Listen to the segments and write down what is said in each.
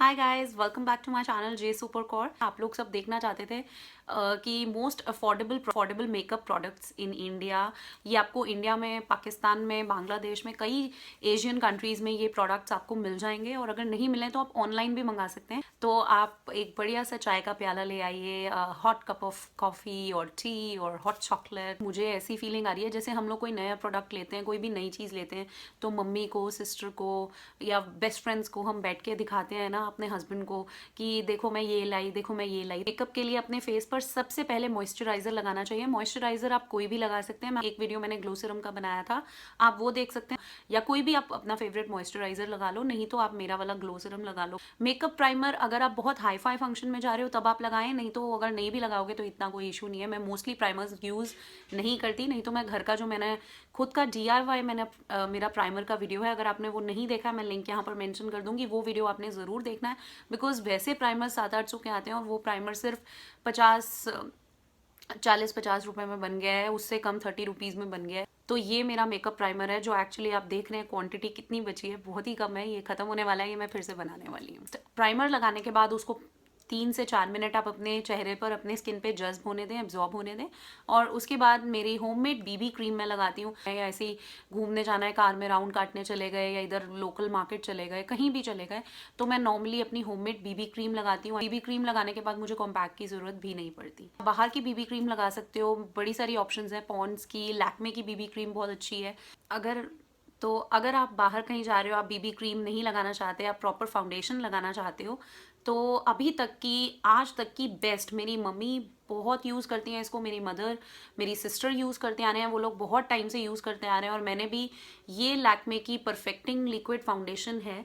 Hi guys, welcome back to my channel J super core. आप लोग सब देखना चाहते थे कि most affordable makeup products in India. ये आपको इंडिया में, पाकिस्तान में, बांग्लादेश में, कई एशियन कंट्रीज़ में ये प्रोडक्ट्स आपको मिल जाएंगे। और अगर नहीं मिले तो आप ऑनलाइन भी मंगा सकते हैं। तो आप एक बढ़िया सा चाय का प्याला ले आइए, हॉट कप ऑफ कॉफ़ी और टी और हॉट चॉकलेट। मुझे ऐसी फीलिंग आ रही है जैसे हम लोग कोई नया प्रोडक्ट लेते हैं, कोई भी नई चीज़ लेते हैं, तो मम्मी को, सिस्टर को या बेस्ट फ्रेंड्स को हम बैठ के दिखाते हैं ना, अपने हस्बैंड को, कि देखो मैं ये लाई, देखो मैं ये लाई। मेकअप के लिए अपने फेस पर सबसे पहले मॉइस्चराइजर लगाना चाहिए। मॉइस्चराइजर आप कोई भी लगा सकते हैं। एक वीडियो मैंने ग्लो सीरम का बनाया था, आप वो देख सकते हैं, या कोई भी आप अपना फेवरेट मॉइस्चराइजर लगा लो, नहीं तो आप मेरा वाला ग्लो सीरम लगा लो। मेकअप प्राइमर अगर आप बहुत हाई फाई फंक्शन में जा रहे हो तब आप लगाएं, नहीं तो अगर नहीं भी लगाओगे तो इतना कोई इशू नहीं है। मैं मोस्टली प्राइमर्स यूज़ नहीं करती, नहीं तो मैं घर का जो मैंने खुद का DIY मेरा प्राइमर का वीडियो है, अगर आपने वो नहीं देखा मैं लिंक यहाँ पर मेंशन कर दूंगी, वो वीडियो आपने ज़रूर देखना है। बिकॉज वैसे प्राइमर 700-800 के आते हैं और वो प्राइमर सिर्फ 40-50 रुपए में बन गया है, उससे कम 30 रुपीज़ में बन गया है। तो ये मेरा मेकअप प्राइमर है, जो एक्चुअली आप देख रहे हैं क्वांटिटी कितनी बची है, बहुत ही कम है, ये खत्म होने वाला है, ये मैं फिर से बनाने वाली हूँ। प्राइमर लगाने के बाद उसको 3 से 4 मिनट आप अपने चेहरे पर, अपने स्किन पे जज्ब होने दें, एब्जॉर्ब होने दें। और उसके बाद मेरी होममेड BB क्रीम मैं लगाती हूँ। या ऐसे ही घूमने जाना है, कार में राउंड काटने चले गए या इधर लोकल मार्केट चले गए, कहीं भी चले गए, तो मैं नॉर्मली अपनी होममेड BB क्रीम लगाती हूँ। BB क्रीम लगाने के बाद मुझे कॉम्पैक्ट की ज़रूरत भी नहीं पड़ती। बाहर की BB क्रीम लगा सकते हो, बड़ी सारी ऑप्शंस हैं। पॉन्ड्स की, लैक्मे की BB क्रीम बहुत अच्छी है। अगर आप बाहर कहीं जा रहे हो, आप BB क्रीम नहीं लगाना चाहते, आप प्रॉपर फाउंडेशन लगाना चाहते हो, तो अभी तक की, आज तक की बेस्ट, मेरी मम्मी बहुत यूज़ करती हैं इसको, मेरी मदर, मेरी सिस्टर यूज़ करते आ रहे हैं, वो लोग बहुत टाइम से यूज़ करते आ रहे हैं, और मैंने भी, ये लैक्मे की परफेक्टिंग लिक्विड फाउंडेशन है।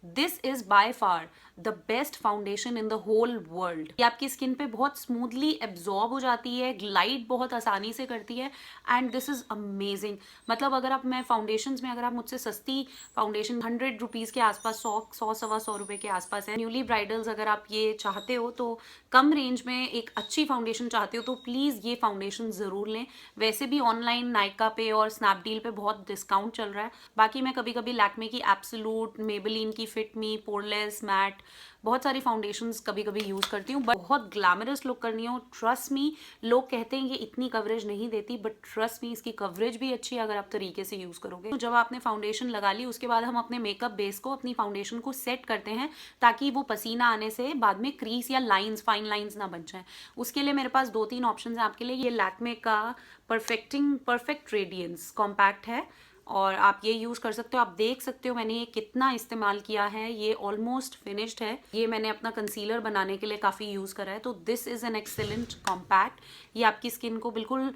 This is by far the best foundation in the whole world. ये आपकी स्किन पे बहुत स्मूथली एब्जॉर्ब हो जाती है, ग्लाइड बहुत आसानी से करती है, एंड दिस इज अमेजिंग। मतलब अगर आप, मैं फाउंडेशंस में, अगर आप मुझसे सस्ती फाउंडेशन 100 रुपीज़ के आसपास, 100 100 के आसपास है, न्यूली ब्राइडल्स अगर आप ये चाहते हो, तो कम रेंज में एक अच्छी फाउंडेशन चाहते हो, तो प्लीज़ ये फाउंडेशन ज़रूर लें। वैसे भी ऑनलाइन नायका पे और स्नैपडील पे बहुत डिस्काउंट चल रहा है। बाकी मैं कभी कभी लैक्मे की एब्सोलूट, मेबेलिन की फिट मी, पोरलेस, मैट, बहुत सारी फाउंडेशंस कभी कभी यूज़ करती हूँ। बट बहुत ग्लैमरस लुक करनी हो, ट्रस्ट मी, लोग कहते हैं ये इतनी कवरेज नहीं देती, बट ट्रस्ट मी, इसकी कवरेज भी अच्छी है अगर आप तरीके से यूज़ करोगे। तो जब आपने फाउंडेशन लगा ली, उसके बाद हम अपने मेकअप बेस को, अपनी फाउंडेशन को सेट करते हैं, ताकि वो पसीना आने से बाद में क्रीज या लाइंस, फाइन लाइंस ना बन जाए। उसके लिए मेरे पास 2-3 ऑप्शन है आपके लिए। ये लैक्मे का परफेक्ट रेडियंस कॉम्पैक्ट है, और आप ये यूज़ कर सकते हो। आप देख सकते हो मैंने ये कितना इस्तेमाल किया है, ये ऑलमोस्ट फिनिश्ड है। ये मैंने अपना कंसीलर बनाने के लिए काफ़ी यूज़ करा है। तो this is an excellent compact. ये आपकी स्किन को बिल्कुल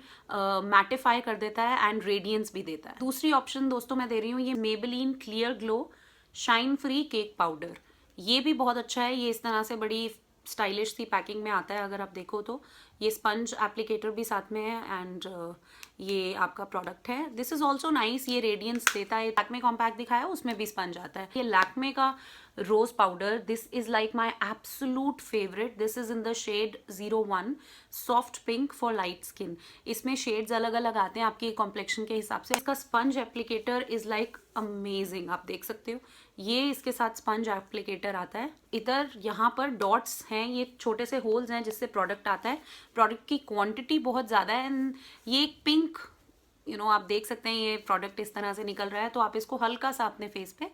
मैटिफाई कर देता है एंड रेडियंस भी देता है। दूसरी ऑप्शन दोस्तों मैं दे रही हूँ, ये Maybelline clear glow shine free cake powder. ये भी बहुत अच्छा है। ये इस तरह से बड़ी स्टाइलिश सी पैकिंग में आता है, अगर आप देखो तो। ये स्पंज एप्लीकेटर भी साथ में है, एंड ये आपका प्रोडक्ट है। दिस इज ऑल्सो नाइस, ये रेडियंस देता है। लैक्मे कॉम्पैक्ट दिखाया, उसमें भी स्पंज आता है। ये लैक्मे का rose powder, this is like my absolute favourite. This is in the shade 01 soft pink for light skin. इसमें शेड्स अलग अलग आते हैं आपकी कॉम्प्लेक्शन के हिसाब से। इसका sponge applicator is like amazing, आप देख सकते हो। ये इसके साथ स्पंज एप्लीकेटर आता है। इधर यहाँ पर डॉट्स हैं, ये छोटे से होल्स हैं जिससे प्रोडक्ट आता है। प्रोडक्ट की क्वांटिटी बहुत ज़्यादा है, एंड ये एक पिंक, आप देख सकते हैं ये प्रोडक्ट इस तरह से निकल रहा है। तो आप इसको हल्का सा अपने फेस पे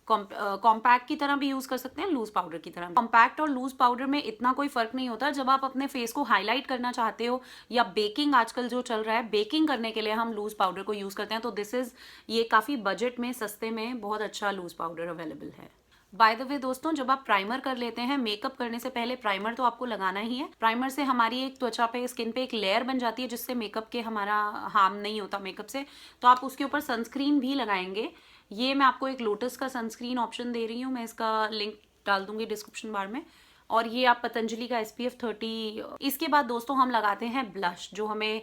कॉम्पैक्ट की तरह भी यूज कर सकते हैं, लूज पाउडर की तरह। कॉम्पैक्ट और लूज पाउडर में इतना कोई फर्क नहीं होता। जब आप अपने फेस को हाईलाइट करना चाहते हो, या बेकिंग आजकल जो चल रहा है, बेकिंग करने के लिए हम लूज पाउडर को यूज करते हैं। तो दिस इज, ये काफी बजट में, सस्ते में बहुत अच्छा लूज पाउडर अवेलेबल है। बाय द वे दोस्तों, जब आप प्राइमर कर लेते हैं, मेकअप करने से पहले प्राइमर तो आपको लगाना ही है। प्राइमर से हमारी एक त्वचा पे, स्किन पे एक लेयर बन जाती है, जिससे मेकअप के हमारा हार्म नहीं होता मेकअप से। तो आप उसके ऊपर सनस्क्रीन भी लगाएंगे। ये मैं आपको एक लोटस का सनस्क्रीन ऑप्शन दे रही हूँ, मैं इसका लिंक डाल दूंगी डिस्क्रिप्शन बार में। और ये आप पतंजलि का SPF 30। इसके बाद दोस्तों हम लगाते हैं ब्लश, जो हमें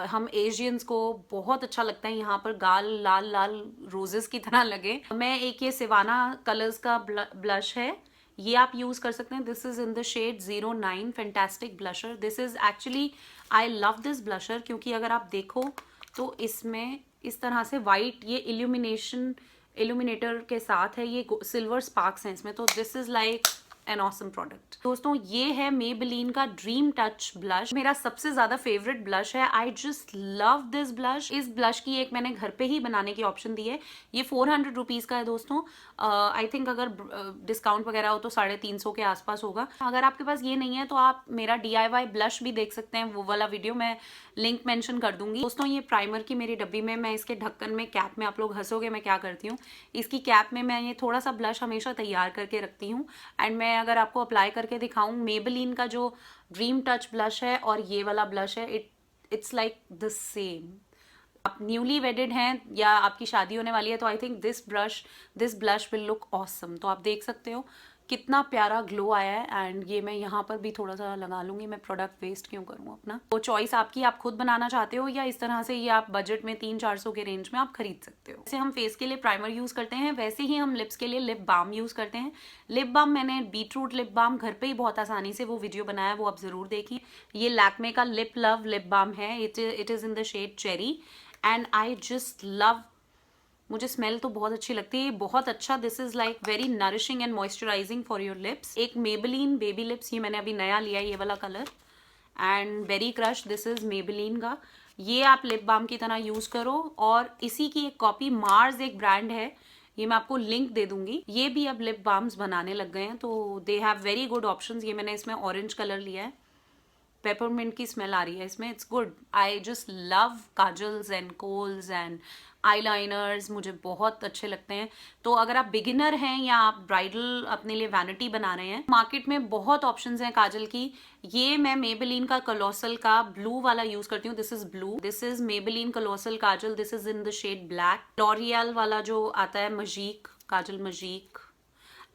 हम एशियंस को बहुत अच्छा लगता है। यहाँ पर गाल लाल लाल रोजेस की तरह लगे। मैं एक, ये सिवाना कलर्स का ब्लश है, ये आप यूज कर सकते हैं। This is in the shade 09 fantastic blusher. This is actually, I love this blusher, क्योंकि अगर आप देखो तो इसमें इस तरह से वाइट, ये इल्यूमिनेशन इल्यूमिनेटर के साथ है, ये सिल्वर स्पार्क्स हैं इसमें, तो this is like an awesome product. दोस्तों ये है मेबेलिन का ड्रीम टच ब्लश, मेरा सबसे ज्यादा फेवरेट ब्लश है। आई जस्ट लव दिस ब्लश। इस ब्लश की एक मैंने घर पे ही बनाने की ऑप्शन दी है। ये 400 रुपीज का है दोस्तों। आई थिंक अगर डिस्काउंट वगैरह हो तो 350 के आसपास होगा। अगर आपके पास ये नहीं है तो आप मेरा DIY ब्लश भी देख सकते हैं, वो वाला वीडियो मैं लिंक मेंशन कर दूंगी। दोस्तों ये प्राइमर की मेरी डब्बी में, मैं इसके ढक्कन में, कैप में, आप लोग हंसोगे मैं क्या करती हूँ, इसकी कैप में मैं ये थोड़ा सा ब्लश हमेशा तैयार करके रखती हूँ। एंड मैं अगर आपको अप्लाई करके दिखाऊं, मेबेलिन का जो ड्रीम टच ब्लश है और ये वाला ब्लश है, इट्स लाइक द सेम। आप न्यूली वेडेड हैं या आपकी शादी होने वाली है तो I think this blush will look awesome. तो आप देख सकते हो कितना प्यारा ग्लो आया है। एंड ये मैं यहाँ पर भी थोड़ा सा लगा लूंगी, मैं प्रोडक्ट वेस्ट क्यों करूँ अपना। तो चॉइस आपकी, आप खुद बनाना चाहते हो या इस तरह से ये आप बजट में 300-400 के रेंज में आप खरीद सकते हो। जैसे हम फेस के लिए प्राइमर यूज करते हैं वैसे ही हम लिप्स के लिए लिप बाम यूज करते हैं। लिप बाम मैंने बीटरूट लिप बाम घर पे ही बहुत आसानी से वो वीडियो बनाया, वो आप जरूर देखिए। ये लैक्मे का लिप लव लिप बाम है, it is in the shade cherry and I just love, मुझे स्मेल तो बहुत अच्छी लगती है, बहुत अच्छा। This is like very nourishing and moisturising for your lips. एक मेबेलिन बेबी लिप्स, ये मैंने अभी नया लिया है, ये वाला colour, and berry crush, this is Maybelline का। ये आप लिप बाम की तरह यूज करो। और इसी की एक कॉपी मार्स एक ब्रांड है, ये मैं आपको लिंक दे दूंगी, ये भी अब लिप बाम्स बनाने लग गए हैं, तो they have very good options. ये मैंने इसमें ऑरेंज कलर लिया है, पेपरमिंट की स्मेल आ रही है इसमें, it's good. I just love kajals and kohls and eyeliners, मुझे बहुत अच्छे लगते हैं। तो अगर आप बिगिनर हैं या आप ब्राइडल अपने लिए वैनिटी बना रहे हैं, मार्केट में बहुत ऑप्शंस हैं काजल की। ये मैं मेबेलिन का कलोसल का ब्लू वाला यूज करती हूँ, this is blue, this is Maybelline colossal kajal, this is in the shade black. L'Oreal वाला जो आता है magic kajal, magic,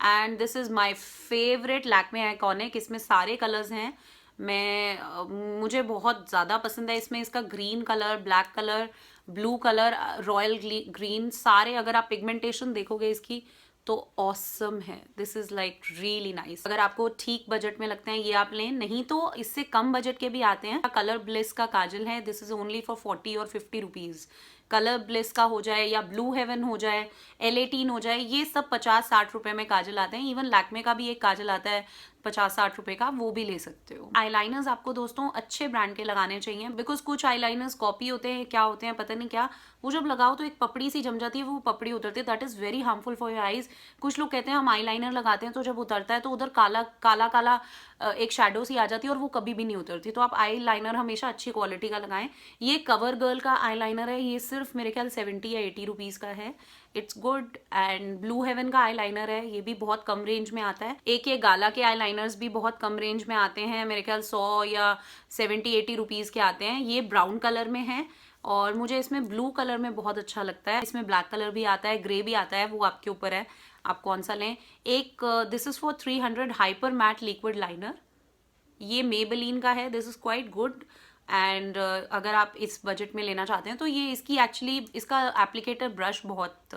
and this is my favourite Lakme iconic. इसमें सारे कलर्स हैं, मुझे बहुत ज़्यादा पसंद है। इसमें इसका green colour, black colour, blue colour, royal green, सारे अगर आप पिगमेंटेशन देखोगे इसकी तो ऑसम है। This is like really nice. अगर आपको ठीक बजट में लगते हैं ये आप लें, नहीं तो इससे कम बजट के भी आते हैं। कलर ब्लिस का काजल है, दिस इज ओनली फॉर 40 और 50 रुपीज। कलर ब्लिस का हो जाए या ब्लू हेवन हो जाए, L18 हो जाए, ये सब 50-60 रुपए में काजल आते हैं। इवन लैक्मे का भी एक काजल आता है 50-60 रुपए का, वो भी ले सकते हो। आईलाइनर्स आपको दोस्तों अच्छे ब्रांड के लगाने चाहिए, बिकॉज कुछ आईलाइनर्स कॉपी होते हैं, क्या होते हैं पता नहीं क्या, वो जब लगाओ तो एक पपड़ी सी जम जाती है, वो पपड़ी उतरती है, that is very harmful for your eyes. कुछ लोग कहते हैं हम आईलाइनर लगाते हैं तो जब उतरता है तो उधर काला काला काला एक शेडो सी आ जाती है और वो कभी भी नहीं उतरती। तो आप आई लाइनर हमेशा अच्छी क्वालिटी का लगाएं। ये कवर गर्ल का आई लाइनर है, ये सिर्फ मेरे ख्याल 70 या 80 रुपीज का है, it's good. And Blue Heaven का आई लाइनर है, ये भी बहुत कम रेंज में आता है। एक ये गाला के आई लाइनर्स भी बहुत कम रेंज में आते हैं, मेरे ख्याल 100 या 70-80 रुपीज के आते हैं। ये ब्राउन कलर में है और मुझे इसमें ब्लू कलर में बहुत अच्छा लगता है। इसमें ब्लैक कलर भी आता है, ग्रे भी आता है, वो आपके ऊपर है आप कौन सा लें। एक this is for 300 hyper matte liquid liner, ये मेबेलिन का है, this is quite good. And अगर आप इस बजट में लेना चाहते हैं तो ये इसकी एक्चुअली इसका एप्लीकेटर ब्रश बहुत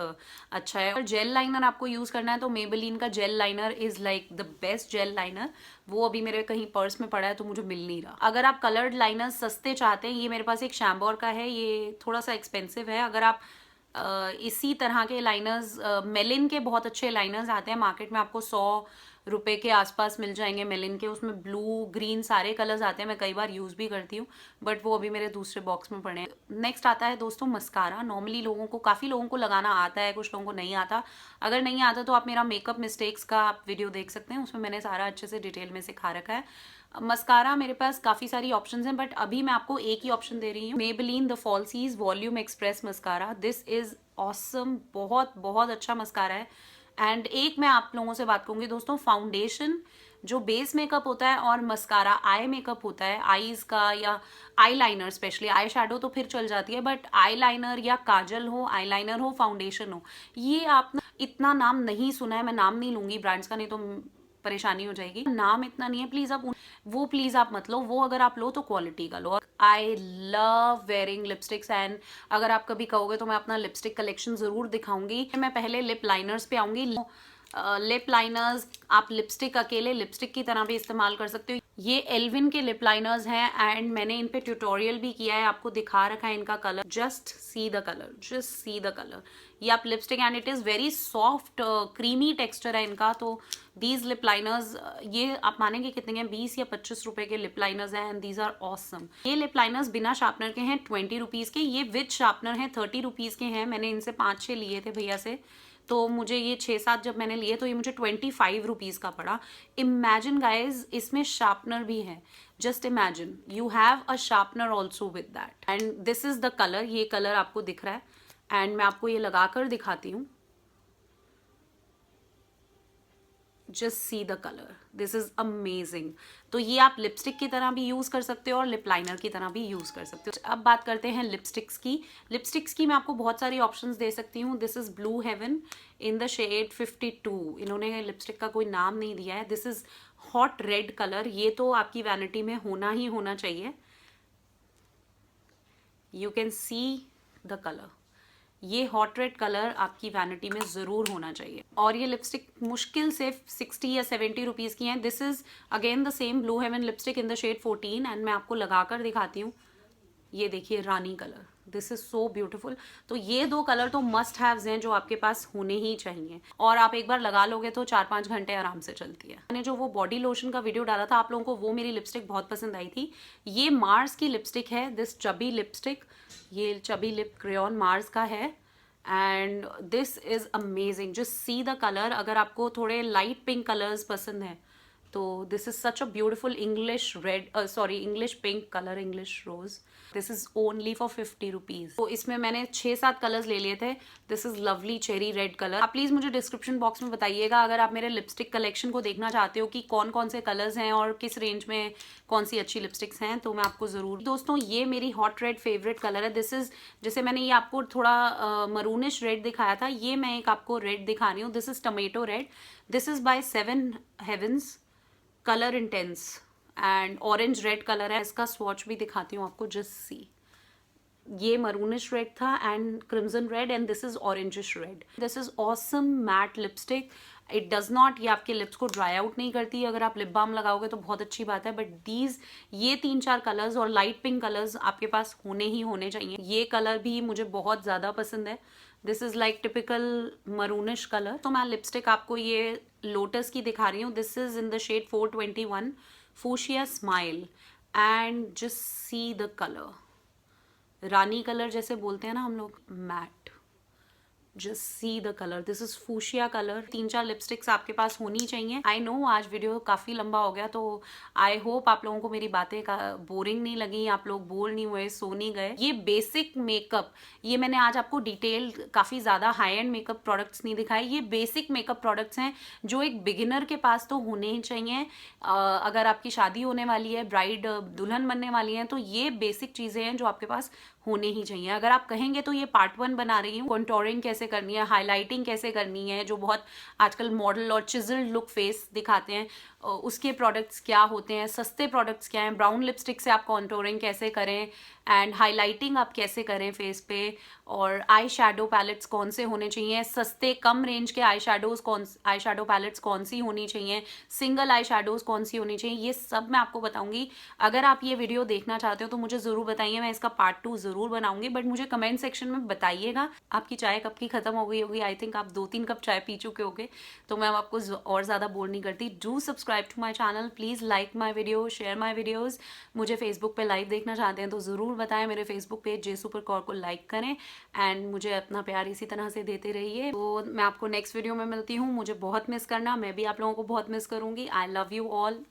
अच्छा है। और जेल लाइनर आपको यूज करना है तो मेबेलिन का jail liner is like the best jail liner. वो अभी मेरे कहीं पर्स में पड़ा है तो मुझे मिल नहीं रहा। अगर आप कलर्ड लाइनर सस्ते चाहते हैं, ये मेरे पास एक शैम्बोर का है, ये थोड़ा सा एक्सपेंसिव है। अगर आप इसी तरह के लाइनर्स, मेलिन के बहुत अच्छे लाइनर्स आते हैं मार्केट में, आपको 100 रुपए के आसपास मिल जाएंगे मेलिन के। उसमें ब्लू ग्रीन सारे कलर्स आते हैं, मैं कई बार यूज भी करती हूँ, बट वो अभी मेरे दूसरे बॉक्स में पड़े हैं। नेक्स्ट आता है दोस्तों मस्कारा। नॉर्मली काफी लोगों को लगाना आता है, कुछ लोगों को नहीं आता। अगर नहीं आता तो आप मेरा मेकअप मिस्टेक्स का आप वीडियो देख सकते हैं, उसमें मैंने सारा अच्छे से डिटेल में सिखा रखा है। मस्कारा मेरे पास काफी सारी ऑप्शंस हैं, बट अभी मैं आपको एक ही ऑप्शन दे रही हूँ, Maybelline the fallacies volume express mascara. This is awesome, बहुत बहुत अच्छा मस्कारा है। एंड एक मैं आप लोगों से बात करूंगी दोस्तों, फाउंडेशन जो बेस मेकअप होता है और मस्कारा आई मेकअप होता है आईज का, या eye liner, specially eye shadow तो फिर चल जाती है, बट आई लाइनर या काजल हो, आई लाइनर हो, फाउंडेशन हो, ये आप इतना नाम नहीं सुना है, मैं नाम नहीं लूंगी ब्रांड्स का, नहीं तो परेशानी हो जाएगी। नाम इतना नहीं है, प्लीज आप वो प्लीज आप मत लो, वो अगर आप लो तो क्वालिटी का लो। I love wearing lipsticks and अगर आप कभी कहोगे तो मैं अपना लिपस्टिक कलेक्शन जरूर दिखाऊंगी। मैं पहले लिप लाइनर्स पे आऊंगी। लिप लाइनर्स आप लिपस्टिक अकेले लिपस्टिक की तरह भी इस्तेमाल कर सकते हो। ये एल्विन के लिप लाइनर्स हैं एंड मैंने इन पे ट्यूटोरियल भी किया है, आपको दिखा रखा है इनका colour. Just see the colour, just see the colour. ये आप lipstick and it is very soft creamy texture है इनका। तो दीज लिप लाइनर्स, ये आप मानेंगे कितने हैं, 20 या 25 रुपए के लिप लाइनर्स हैं एंड दीज आर ऑसम। ये लिप लाइनर्स बिना शार्पनर के हैं 20 रुपीज़ के, ये विद शार्पनर हैं 30 रुपीज़ के हैं। मैंने इनसे 5-6 लिए थे भैया से, तो मुझे ये 6-7 जब मैंने लिए तो ये मुझे 25 रुपीज़ का पड़ा। इमेजिन गाइज, इसमें शार्पनर भी है। Just imagine you have a sharpener also with that and this is the colour. ये कलर आपको दिख रहा है एंड मैं आपको ये लगा कर दिखाती हूँ। Just see the colour, this is amazing. तो ये आप लिपस्टिक की तरह भी यूज़ कर सकते हो और लिप लाइनर की तरह भी यूज़ कर सकते हो। अब बात करते हैं लिपस्टिक्स की। लिपस्टिक्स की मैं आपको बहुत सारी ऑप्शंस दे सकती हूँ। This is Blue Heaven in the shade 52। इन्होंने लिपस्टिक का कोई नाम नहीं दिया है। This is hot red colour, ये तो आपकी वैनिटी में होना ही होना चाहिए। You can see the colour, ये हॉट रेड कलर आपकी वैनिटी में ज़रूर होना चाहिए। और ये लिपस्टिक मुश्किल से 60 या 70 रुपीज़ की हैं। This is again the same blue heaven lipstick in the shade 14 and मैं आपको लगा कर दिखाती हूँ। ये देखिए रानी colour, this is so beautiful. तो ये 2 कलर तो मस्ट हैव्स हैं जो आपके पास होने ही चाहिए और आप एक बार लगा लोगे तो 4-5 घंटे आराम से चलती है। मैंने जो वो बॉडी लोशन का वीडियो डाला था आप लोगों को, वो मेरी लिपस्टिक बहुत पसंद आई थी। ये मार्स की लिपस्टिक है, दिस चबी लिपस्टिक। ये चबी लिप क्रेयॉन मार्स का है and this is amazing. Just see the colour. अगर आपको थोड़े लाइट पिंक कलर्स पसंद हैं तो this is such a beautiful English red, sorry English pink colour, English rose. This is only for 50 rupees. तो इसमें मैंने 6-7 कलर्स ले लिए थे। This is lovely cherry red colour. आप प्लीज मुझे डिस्क्रिप्शन बॉक्स में बताइएगा अगर आप मेरे लिपस्टिक कलेक्शन को देखना चाहते हो कि कौन कौन से कलर्स हैं और किस रेंज में कौन सी अच्छी लिपस्टिक्स हैं, तो मैं आपको जरूर। दोस्तों ये मेरी हॉट रेड फेवरेट कलर है। दिस इज, जैसे मैंने ये आपको थोड़ा मरूनिश रेड दिखाया था, ये मैं एक आपको रेड दिखा रही हूँ। This is tomato red. This is by 7 heavens, colour intense and orange red colour है। इसका स्वॉच भी दिखाती हूँ आपको, जस्ट सी। ये मरूनिश रेड था and crimson red and this is orangish red. This is awesome matte lipstick. It does not, ये आपके लिप्स को ड्राई आउट नहीं करती। अगर आप लिप बाम लगाओगे तो बहुत अच्छी बात है, बट दीज ये 3-4 कलर्स और लाइट पिंक कलर्स आपके पास होने ही होने चाहिए। ये कलर भी मुझे बहुत ज़्यादा पसंद है। This is like typical maroonish colour. तो मैं लिपस्टिक आपको ये लोटस की दिखा रही हूँ। This is in the shade 421 fuchsia smile and just see the colour. रानी कलर जैसे बोलते हैं ना हम लोग, matte. Just see the colour, this is fuchsia colour. 3-4 lipsticks आपके पास होनी चाहिए। आई नो आज वीडियो काफ़ी लंबा हो गया, तो आई होप आप लोगों को मेरी बातें बोरिंग नहीं लगी, आप लोग बोर नहीं हुए, सो नहीं गए। ये बेसिक मेकअप, ये मैंने आज आपको डिटेल काफ़ी ज़्यादा हाई एंड मेकअप प्रोडक्ट्स नहीं दिखाए। ये बेसिक मेकअप प्रोडक्ट्स हैं जो एक बिगिनर के पास तो होने ही चाहिए। अगर आपकी शादी होने वाली है, ब्राइड दुल्हन बनने वाली है, तो ये बेसिक चीज़ें हैं जो आपके पास होने ही चाहिए। अगर आप कहेंगे तो ये पार्ट 1 बना रही हूँ। कॉन्टोरिंग कैसे करनी है, हाईलाइटिंग कैसे करनी है, जो बहुत आजकल मॉडल और चिजल्ड लुक फेस दिखाते हैं, उसके प्रोडक्ट्स क्या होते हैं, सस्ते प्रोडक्ट्स क्या हैं, ब्राउन लिपस्टिक से आप कॉन्टोरिंग कैसे करें एंड हाईलाइटिंग आप कैसे करें फेस पे, और आई शैडो पैलेट्स कौन से होने चाहिए, सस्ते कम रेंज के आई शैडो पैलेट्स कौन सी होनी चाहिए, सिंगल आई शैडोज कौन सी होनी चाहिए, ये सब मैं आपको बताऊंगी। अगर आप ये वीडियो देखना चाहते हो तो मुझे ज़रूर बताइए, मैं इसका पार्ट 2 ज़रूर बनाऊंगी। बट मुझे कमेंट सेक्शन में बताइएगा आपकी चाय कब की ख़त्म हो गई होगी। आई थिंक आप 2-3 कप चाय पी चुके होगे, तो मैं आपको और ज़्यादा बोर नहीं करती। Do subscribe to my channel, please like my video, share my videos. मुझे फेसबुक पे लाइव देखना चाहते हैं तो ज़रूर बताएं। मेरे Facebook page J super Kaur को लाइक करें एंड मुझे अपना प्यार इसी तरह से देते रहिए। तो मैं आपको नेक्स्ट वीडियो में मिलती हूँ। मुझे बहुत मिस करना, मैं भी आप लोगों को बहुत मिस करूँगी। I love you all.